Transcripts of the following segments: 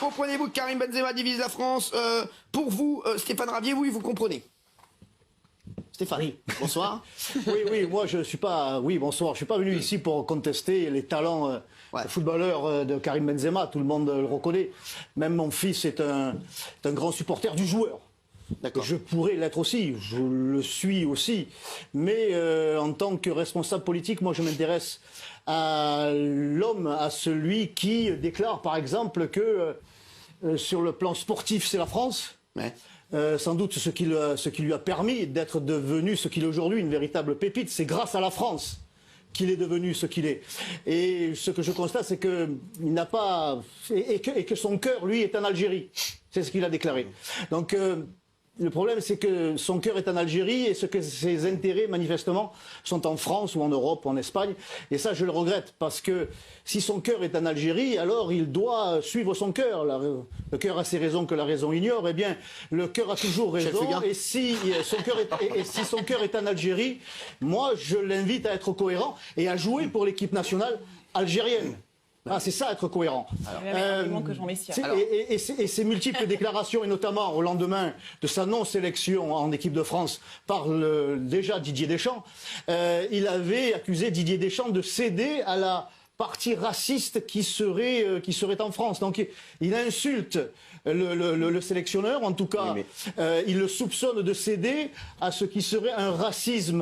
Comprenez-vous que Karim Benzema divise la France? Pour vous, Stéphane Ravier, oui, vous comprenez. Stéphane, bonsoir. Oui, moi je suis pas. Oui, bonsoir. Je suis pas venu ici pour contester les talents footballeurs de Karim Benzema. Tout le monde le reconnaît. Même mon fils est un grand supporter du joueur. Je pourrais l'être aussi, je le suis aussi. Mais en tant que responsable politique, moi je m'intéresse à l'homme, à celui qui déclare par exemple que sur le plan sportif c'est la France. Ouais. Sans doute ce qui lui a permis d'être devenu ce qu'il est aujourd'hui, une véritable pépite, c'est grâce à la France qu'il est devenu ce qu'il est. Et ce que je constate, c'est qu'il n'a pas... Et que son cœur, lui, est en Algérie. C'est ce qu'il a déclaré. Donc... le problème, c'est que son cœur est en Algérie et que ses intérêts, manifestement, sont en France ou en Europe ou en Espagne. Et ça, je le regrette, parce que si son cœur est en Algérie, alors il doit suivre son cœur. Le cœur a ses raisons que la raison ignore. Eh bien, le cœur a toujours raison. Et si son cœur est en Algérie, moi, je l'invite à être cohérent et à jouer pour l'équipe nationale algérienne. Ah, c'est ça, être cohérent. Et ces multiples déclarations, et notamment au lendemain de sa non-sélection en équipe de France par déjà Didier Deschamps, il avait accusé Didier Deschamps de céder à la partie raciste qui serait en France. Donc il insulte le sélectionneur, en tout cas, il le soupçonne de céder à ce qui serait un racisme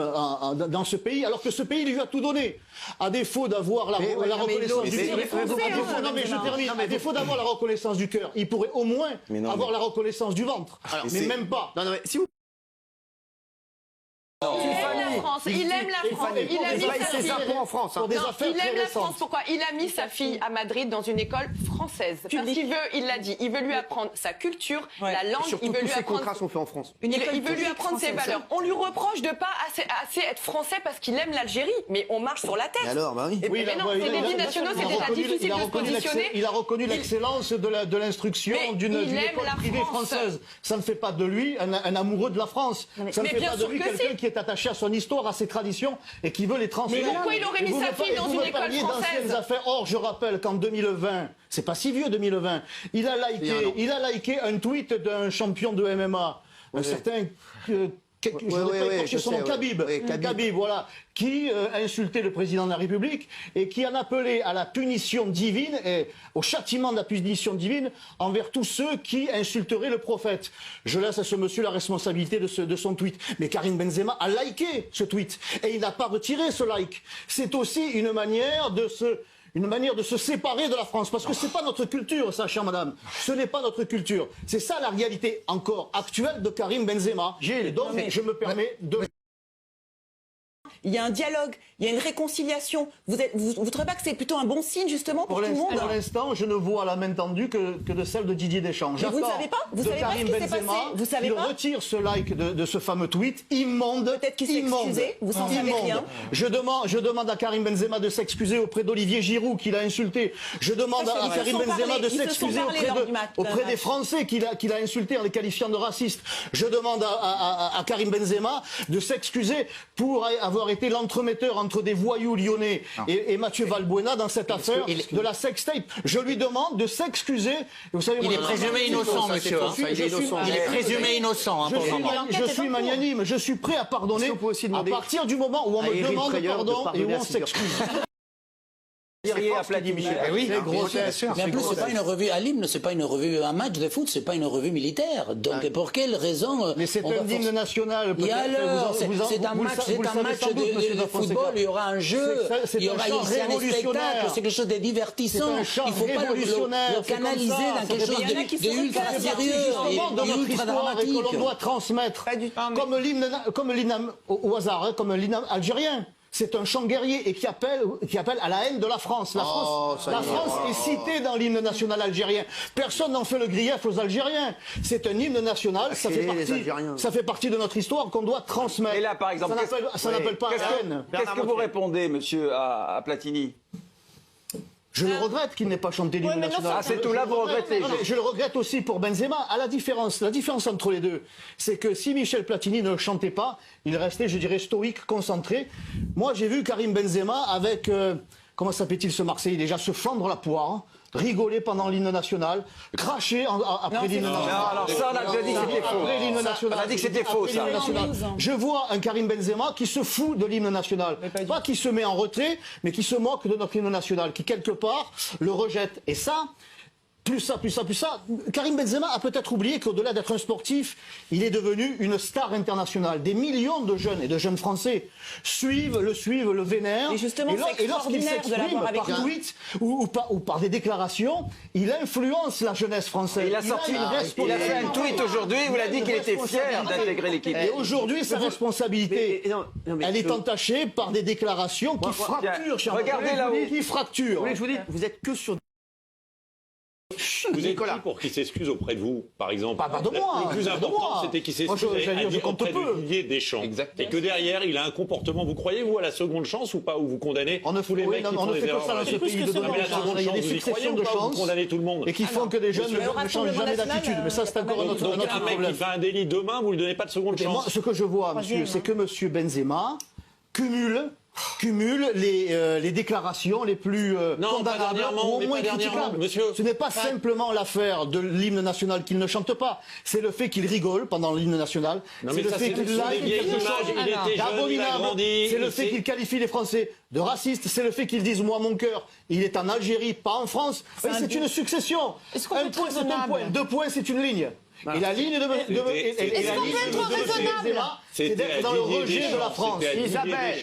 dans ce pays, alors que ce pays lui a tout donné. À défaut d'avoir la reconnaissance du cœur, à défaut d'avoir la reconnaissance du cœur, il pourrait au moins avoir la reconnaissance du ventre. Alors, mais même pas. Non, mais si vous... Il aime la France. Il aime la France. Il aime la France. Pourquoi? Il a mis sa fille à Madrid dans une école française. Parce qu'il veut, il l'a dit, il veut lui apprendre sa culture, la langue. Surtout, il veut tous lui ces apprendre. contrats sont faits en France. Il veut lui apprendre ses valeurs. On lui reproche de pas assez être français parce qu'il aime l'Algérie, mais on marche sur la tête. Et alors, bah oui. Mais non, c'est des binationaux, c'est déjà difficile de se positionner. Il a reconnu l'excellence de l'instruction d'une école privée française. Ça ne fait pas de lui un amoureux de la France. Ça ne fait pas de lui quelqu'un qui est attaché à son histoire, à ses traditions et qui veut les transmettre. Mais pourquoi il aurait mis sa fille dans une école française? Or, je rappelle qu'en 2020, c'est pas si vieux 2020, il a liké un tweet d'un champion de MMA, un certain... Khabib, voilà, qui insultait le président de la République et qui en appelait à la punition divine et au châtiment de la punition divine envers tous ceux qui insulteraient le prophète. Je laisse à ce monsieur la responsabilité de son tweet. Mais Karim Benzema a liké ce tweet et il n'a pas retiré ce like. C'est aussi une manière de se séparer de la France. Parce que c'est pas notre culture, ça, chère madame. Ce n'est pas notre culture. C'est ça la réalité encore actuelle de Karim Benzema. Et donc, je me permets de... Il y a un dialogue, il y a une réconciliation. Vous ne trouvez pas que c'est plutôt un bon signe, justement, pour tout le monde? Pour l'instant, je ne vois la main tendue que de celle de Didier Deschamps. Vous ne savez pas? Vous savez pas ce qui s'est passé? Vous savez pas? Il retire ce like de ce fameux tweet immonde. Peut-être qu'il s'est excusé, vous n'en savez rien. Je demande à Karim Benzema de s'excuser auprès d'Olivier Giroud, qu'il a insulté. Je demande à Karim Benzema de s'excuser auprès des Français qu'il a insultés en les qualifiant de racistes. Je demande à Karim Benzema de s'excuser pour avoir été l'entremetteur entre des voyous lyonnais et Mathieu Valbuena dans cette affaire de la sextape. Je lui demande de s'excuser. Il est présumé innocent, monsieur. Il est présumé innocent. Je suis magnanime, je suis prêt à pardonner à partir du moment où on me demande pardon et où on s'excuse. Applaudit Michel. Oui, mais en plus, c'est pas une revue à l'hymne, c'est pas une revue, un match de foot, c'est pas une revue militaire. Donc, pour quelle raison? Mais c'est un hymne national. Et alors, c'est un match de football, il y aura un jeu, il y aura un spectacle, c'est quelque chose de divertissant. Il ne faut pas le canaliser dans quelque chose d'ultra sérieux et ultra dramatique. Que l'on doit transmettre, comme l'hymne au hasard, comme l'hymne algérien. C'est un chant guerrier et qui appelle à la haine de la France. La France est citée dans l'hymne national algérien. Personne n'en fait le grief aux Algériens. C'est un hymne national, ça fait partie de notre histoire qu'on doit transmettre. Et là, par exemple, ça n'appelle pas la haine. Qu'est-ce que vous répondez, monsieur, à Platini? Je le regrette qu'il n'ait pas chanté l'hymne national. Ah, c'est tout là, vous regrettez. Je le regrette aussi pour Benzema. La différence entre les deux, c'est que si Michel Platini ne le chantait pas, il restait, je dirais, stoïque, concentré. Moi, j'ai vu Karim Benzema avec, comment s'appelle-t-il ce Marseillais déjà, se fendre la poire. rigoler pendant l'hymne national, cracher après l'hymne national. Non, alors ça, on a déjà dit que c'était faux. Après l'hymne national. On a dit que c'était faux, ça. Je vois un Karim Benzema qui se fout de l'hymne national. Pas qui se met en retrait, mais qui se moque de notre hymne national, qui quelque part le rejette. Et ça, plus ça. Karim Benzema a peut-être oublié qu'au-delà d'être un sportif, il est devenu une star internationale. Des millions de jeunes et de jeunes Français le vénèrent. Et justement, et lorsqu'il s'exprime par tweet ou par des déclarations, il influence la jeunesse française. Il a fait un tweet aujourd'hui où il a dit qu'il était fier d'intégrer l'équipe. Et aujourd'hui, sa responsabilité, elle est entachée par des déclarations qui fracturent. Regardez là-haut. Qui fracturent. Je vous dis, vous êtes que sur... Vous êtes qui pour qu'il s'excuse auprès de vous, par exemple? Pardon-moi. Le plus important, c'était qu'il s'excuse auprès de Didier Deschamps. Et que derrière, il a un comportement. Vous croyez, vous, à la seconde chance ou pas? Où vous condamnez tous les mecs qui font des erreurs? On ne fait que ça dans ce pays de droit. Il y a des successions de chances. Vous condamnez tout le monde. Et qui font que des jeunes ne changent jamais d'attitude. Mais ça, c'est encore un autre problème. Un mec qui fait un délit demain, vous ne lui donnez pas de seconde chance. Moi, ce que je vois, monsieur, c'est que monsieur Benzema cumule les déclarations les plus condamnables ou au moins critiquables. Ce n'est pas simplement l'affaire de l'hymne national qu'il ne chante pas, c'est le fait qu'il rigole pendant l'hymne national, c'est le fait qu'il d'abominable, c'est le fait qu'il qualifie les Français de racistes, c'est le fait qu'ils disent « moi mon cœur, il est en Algérie, pas en France ». C'est une succession. Un point c'est un point, 2 points c'est une ligne. Et la ligne de Est-ce qu'on peut être raisonnable? c'est d'être dans le rejet de la France. Isabelle.